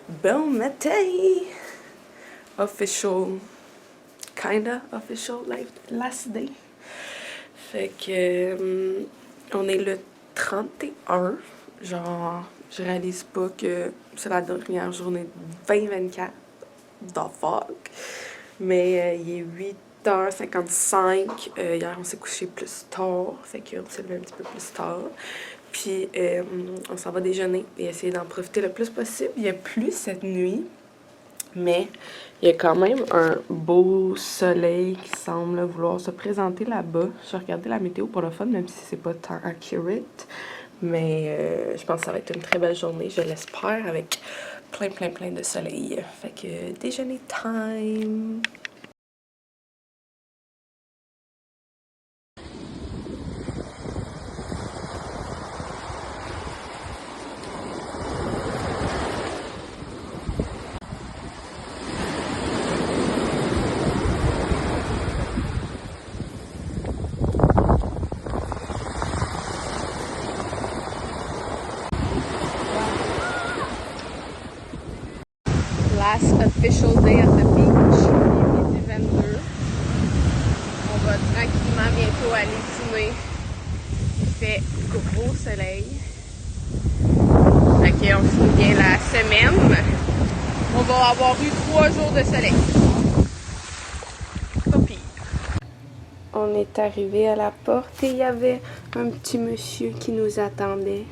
Bon matin! Official, kinda official last day. Fait que on est le 31. Genre, je réalise pas que c'est la dernière journée de 2024. The fuck! Mais il est 8h55. Hier, on s'est couché plus tard. Fait qu'on s'est levé un petit peu plus tard. Puis, on s'en va déjeuner et essayer d'en profiter le plus possible. Il y a plus cette nuit, mais il y a quand même un beau soleil qui semble vouloir se présenter là-bas. J'ai regardé la météo pour le fun, même si c'est pas tant accurate. Mais je pense que ça va être une très belle journée, je l'espère, avec plein de soleil. Fait que déjeuner time! Last official day at the beach, il est midi 22. On va tranquillement bientôt aller dîner. Il fait gros soleil. Fait qu'on finit bien la semaine. On va avoir eu 3 jours de soleil. Pas pire. On est arrivé à la porte et il y avait un petit monsieur qui nous attendait.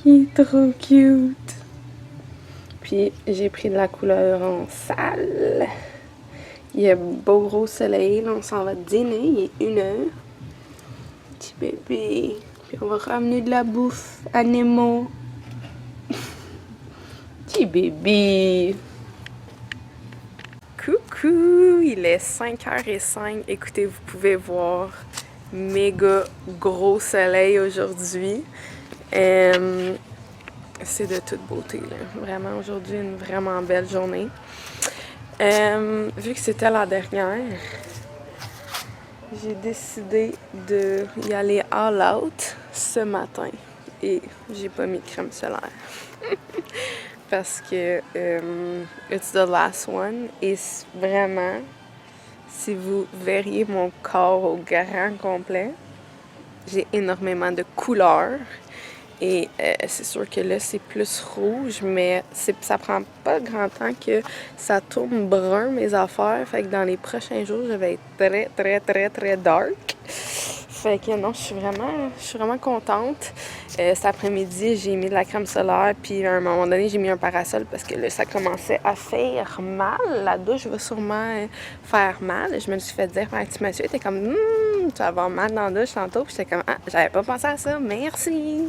Il est trop cute. Puis j'ai pris de la couleur en salle. Il y a beau gros soleil, là on s'en va dîner, il est 1h. Petit bébé. Puis on va ramener de la bouffe à Nemo. Petit bébé. Coucou, il est 5h05. Écoutez, vous pouvez voir méga gros soleil aujourd'hui. C'est de toute beauté, là. Vraiment, aujourd'hui, une vraiment belle journée. Vu que c'était la dernière, j'ai décidé d'y aller all out ce matin. Et j'ai pas mis de crème solaire. Parce que it's the last one. Et vraiment, si vous verriez mon corps au grand complet, j'ai énormément de couleurs. Et c'est sûr que là, c'est plus rouge, mais ça prend pas grand temps que ça tourne brun, mes affaires. Fait que dans les prochains jours, je vais être très dark. Fait que non, je suis vraiment contente. Cet après-midi, j'ai mis de la crème solaire, puis à un moment donné, j'ai mis un parasol parce que là, ça commençait à faire mal. La douche va sûrement faire mal. Je me suis fait dire par un petit monsieur, t'es comme, tu vas avoir mal dans la douche tantôt. Puis j'étais comme, ah, j'avais pas pensé à ça, merci.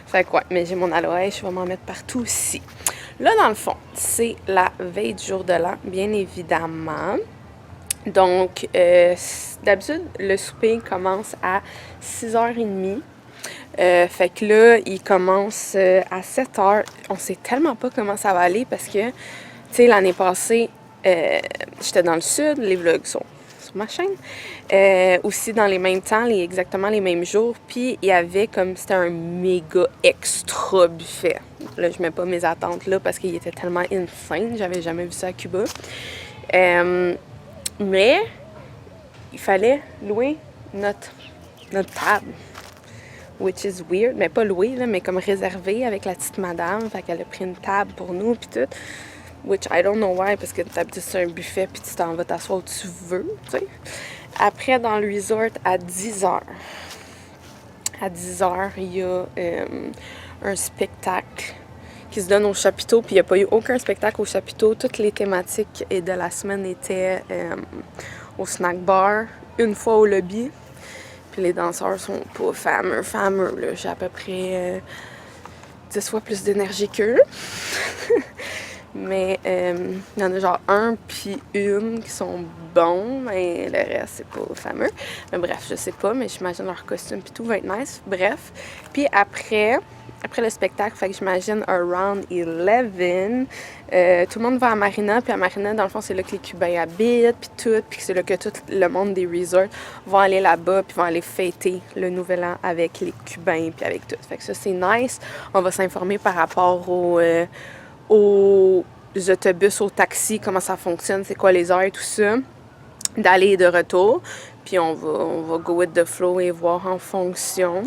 Fait que ouais, mais j'ai mon aloe, je vais m'en mettre partout aussi. Là, dans le fond, c'est la veille du jour de l'an, bien évidemment. Donc, d'habitude, le souper commence à 6h30. Fait que là, il commence à 7h. On sait tellement pas comment ça va aller parce que, tu sais, l'année passée, j'étais dans le sud, les vlogs sont sur ma chaîne. Aussi dans les mêmes temps, exactement les mêmes jours. Puis il y avait comme, c'était un méga extra buffet. Là, je mets pas mes attentes là parce qu'il était tellement insane. J'avais jamais vu ça à Cuba. Mais il fallait louer notre table. Which is weird. Mais pas louer, là, mais comme réserver avec la petite madame. Fait qu'elle a pris une table pour nous, puis tout. Which I don't know why, parce que d'habitude c'est un buffet, puis tu t'en vas t'asseoir où tu veux, tu sais. Après, dans le resort, à 10h. À 10h, il y a un spectacle qui se donne au chapiteau, puis il n'y a pas eu aucun spectacle au chapiteau. Toutes les thématiques de la semaine étaient au snack bar, une fois au lobby. Puis les danseurs sont pas fameux, là. J'ai à peu près 10 fois plus d'énergie qu'eux. Mais il y en a genre un puis une qui sont bons, mais le reste, c'est pas fameux. Mais bref, je sais pas, mais j'imagine leur costume puis tout va être nice. Bref. Puis après, après le spectacle, fait que j'imagine around 11. Tout le monde va à Marina, puis à Marina, dans le fond, c'est là que les Cubains habitent, puis tout, puis c'est là que tout le monde des resorts vont aller là-bas, puis vont aller fêter le Nouvel An avec les Cubains, puis avec tout. Fait que ça, c'est nice. On va s'informer par rapport aux autobus, aux taxis, comment ça fonctionne, c'est quoi les heures et tout ça, d'aller et de retour. Puis on va go with the flow et voir en fonction.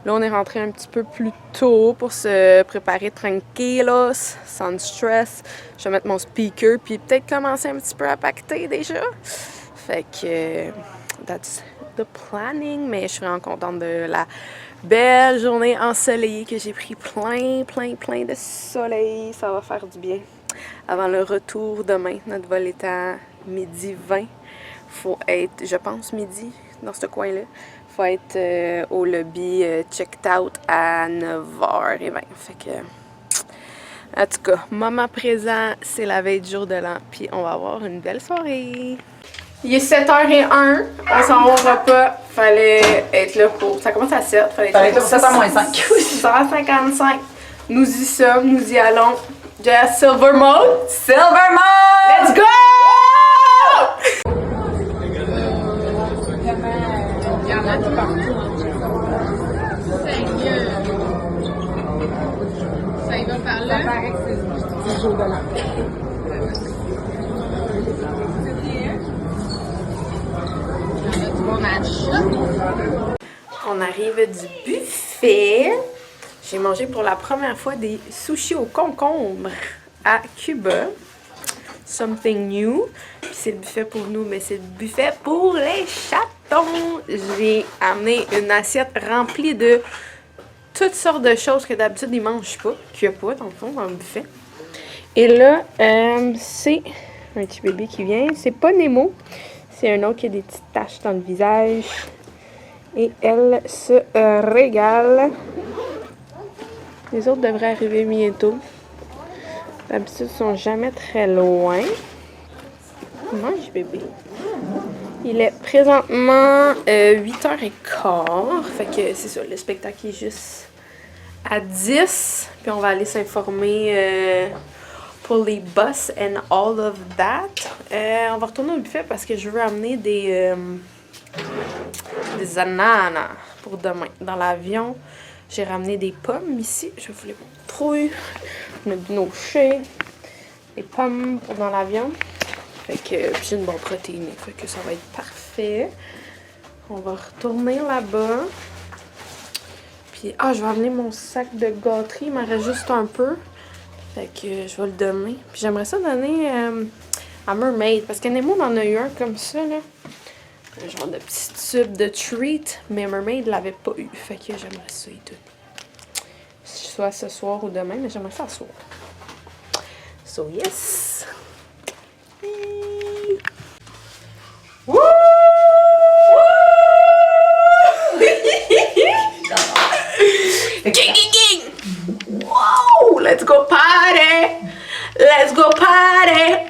Là, on est rentré un petit peu plus tôt pour se préparer tranquillos, sans stress. Je vais mettre mon speaker, puis peut-être commencer un petit peu à pacter déjà. Fait que that's the planning. Mais je suis vraiment contente de la belle journée ensoleillée que j'ai pris plein de soleil. Ça va faire du bien. Avant le retour demain, notre vol est à 12h20. Faut être, je pense, midi, dans ce coin-là. Faut être au lobby checked out à 9h20. Fait que, en tout cas, moment présent, c'est la veille du jour de l'an. Puis on va avoir une belle soirée. Il est 7h01. On s'en va au repas. Fallait être là pour... Ça commence à 7. Fallait être là pour 7h-5. 6h55. Nous y sommes, nous y allons. Just Silver Mode. Silver Mode! Let's go! Ça y va par là. Ça paraît que c'est du jour de l'an. On arrive du buffet. J'ai mangé pour la première fois des sushis au concombre à Cuba. Something new. Puis c'est le buffet pour nous, mais c'est le buffet pour les chatons. J'ai amené une assiette remplie de toutes sortes de choses que d'habitude ils mangent pas, qu'il n'y a pas dans le fond dans le buffet. Et là, c'est un petit bébé qui vient. C'est pas Nemo, c'est un autre qui a des petites taches dans le visage. Et elle se régale. Les autres devraient arriver bientôt. D'habitude, ils sont jamais très loin. Mange, bébé. Il est présentement 8h15. Fait que c'est ça, le spectacle est juste à 10. Puis on va aller s'informer pour les bus and all of that. On va retourner au buffet parce que je veux amener des ananas pour demain. Dans l'avion, j'ai ramené des pommes ici. Je vais vous les montrer. On a du nocher, des pommes pour dans l'avion. Fait que j'ai une bonne protéine. Fait que ça va être parfait. On va retourner là-bas. Puis, je vais amener mon sac de gâterie. Il m'en reste juste un peu. Fait que je vais le donner. Puis j'aimerais ça donner à Mermaid. Parce que Nemo en a eu un comme ça, là. Un genre de petit tube de treat. Mais Mermaid l'avait pas eu. Fait que j'aimerais ça et tout. Soit ce soir ou demain, mais j'aimerais ça ce soir. So, yes! Woo! Gang! Whoa! Let's go party! Let's go party!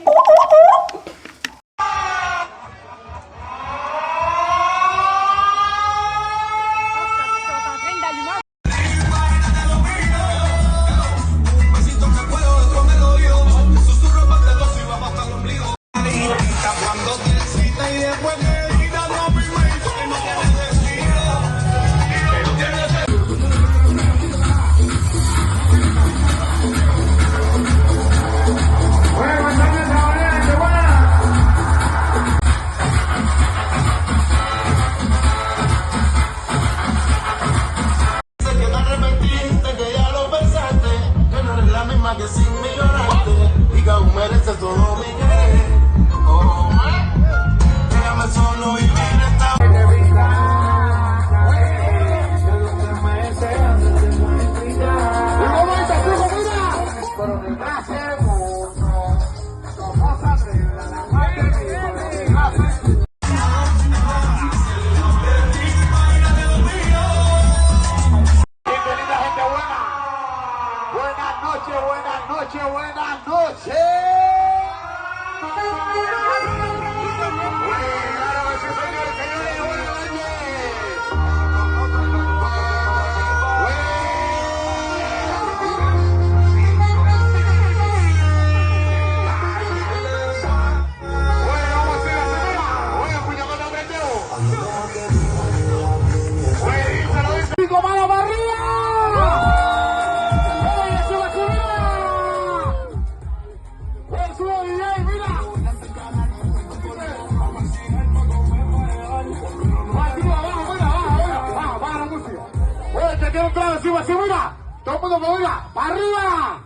para arriba,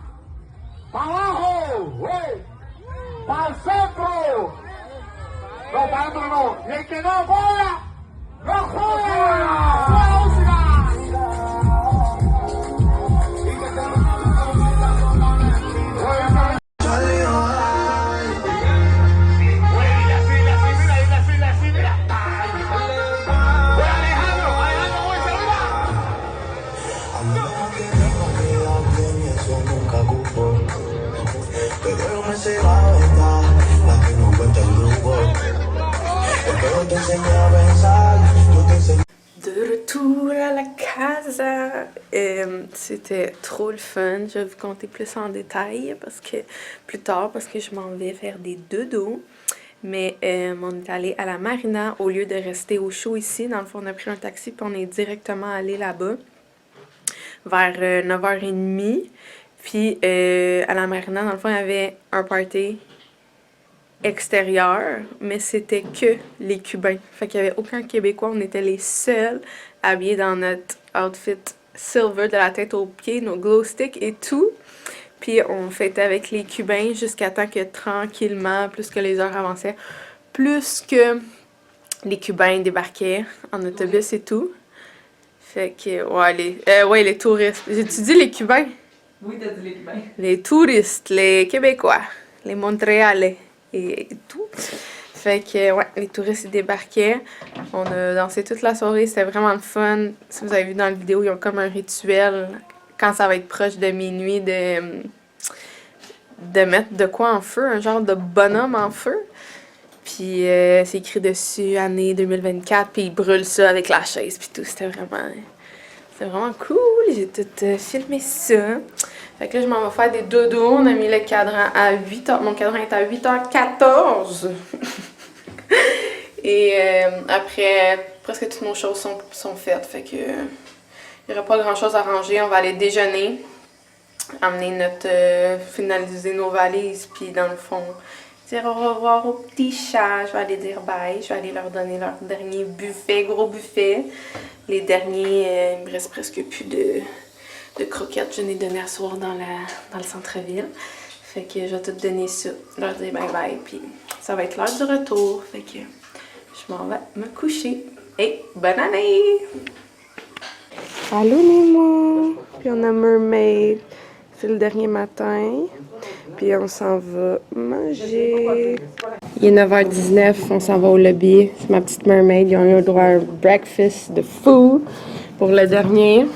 para abajo, para el centro. No, para adentro no. Y el que no juega, no juega. De retour à la casa! C'était trop le fun. Je vais vous conter plus en détail plus tard parce que je m'en vais faire des dodos. Mais on est allé à la marina au lieu de rester au chaud ici. Dans le fond, on a pris un taxi puis on est directement allé là-bas vers 9h30. Puis à la marina, dans le fond, il y avait un party extérieur, mais c'était que les Cubains. Fait qu'il n'y avait aucun Québécois. On était les seuls habillés dans notre outfit silver de la tête aux pieds, nos glow sticks et tout. Puis on fêtait avec les Cubains jusqu'à temps que tranquillement, plus que les heures avançaient, plus que les Cubains débarquaient en autobus et tout. Fait que, ouais, les touristes. J'ai-tu dit les Cubains? Oui, t'as dit les Cubains. Les touristes, les Québécois, les Montréalais et tout. Fait que, ouais, les touristes ils débarquaient. On a dansé toute la soirée, c'était vraiment le fun. Si vous avez vu dans la vidéo, ils ont comme un rituel, quand ça va être proche de minuit, de mettre de quoi en feu, un genre de bonhomme en feu. Puis c'est écrit dessus année 2024, puis ils brûlent ça avec la chaise, puis tout. C'était vraiment cool. J'ai tout filmé ça. Fait que là, je m'en vais faire des dodos. On a mis le cadran à 8h. Mon cadran est à 8h14. Et après, presque toutes nos choses sont faites. Fait que il n'y aura pas grand chose à ranger. On va aller déjeuner. Finaliser nos valises. Puis dans le fond, dire au revoir aux petits chats. Je vais aller dire bye. Je vais aller leur donner leur dernier buffet, gros buffet. Les derniers, il me reste presque plus de croquettes. Je n'ai donné à soir dans le centre-ville. Fait que je vais tout donner ça, leur dire bye bye. Puis ça va être l'heure du retour. Fait que je m'en vais me coucher. Et bonne année! Allô Nemo! Puis on a Mermaid. C'est le dernier matin. Puis on s'en va manger. Il est 9h19, on s'en va au lobby. C'est ma petite Mermaid. Ils ont eu le droit à un breakfast de fou pour le dernier.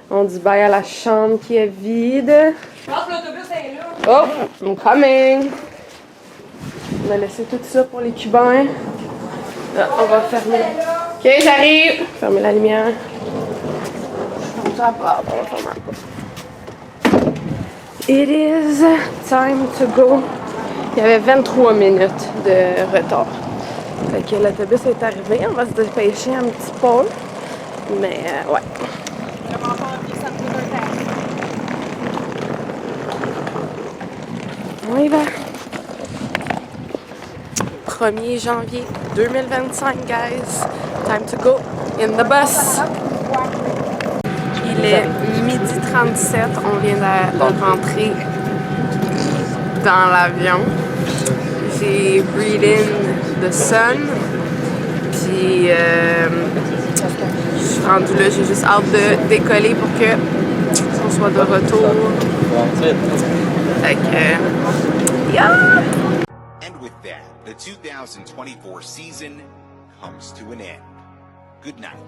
On dit bye à la chambre qui est vide. Je pense que l'autobus est là. Oh, I'm coming! On a laissé tout ça pour les Cubains. Là, on va fermer. Ok, j'arrive! Fermer la lumière. On va fermer la porte. It is time to go. Il y avait 23 minutes de retard. Fait que l'autobus est arrivé. On va se dépêcher un petit peu. Mais ouais. On y va. 1er janvier 2025, guys. Time to go in the bus. Il est 12h37. On vient de rentrer dans l'avion. J'ai breathed in the sun. Puis je suis rendue là. J'ai juste hâte de décoller pour que on soit de retour. Fait que yeah! And with that, the 2024 season comes to an end. Good night.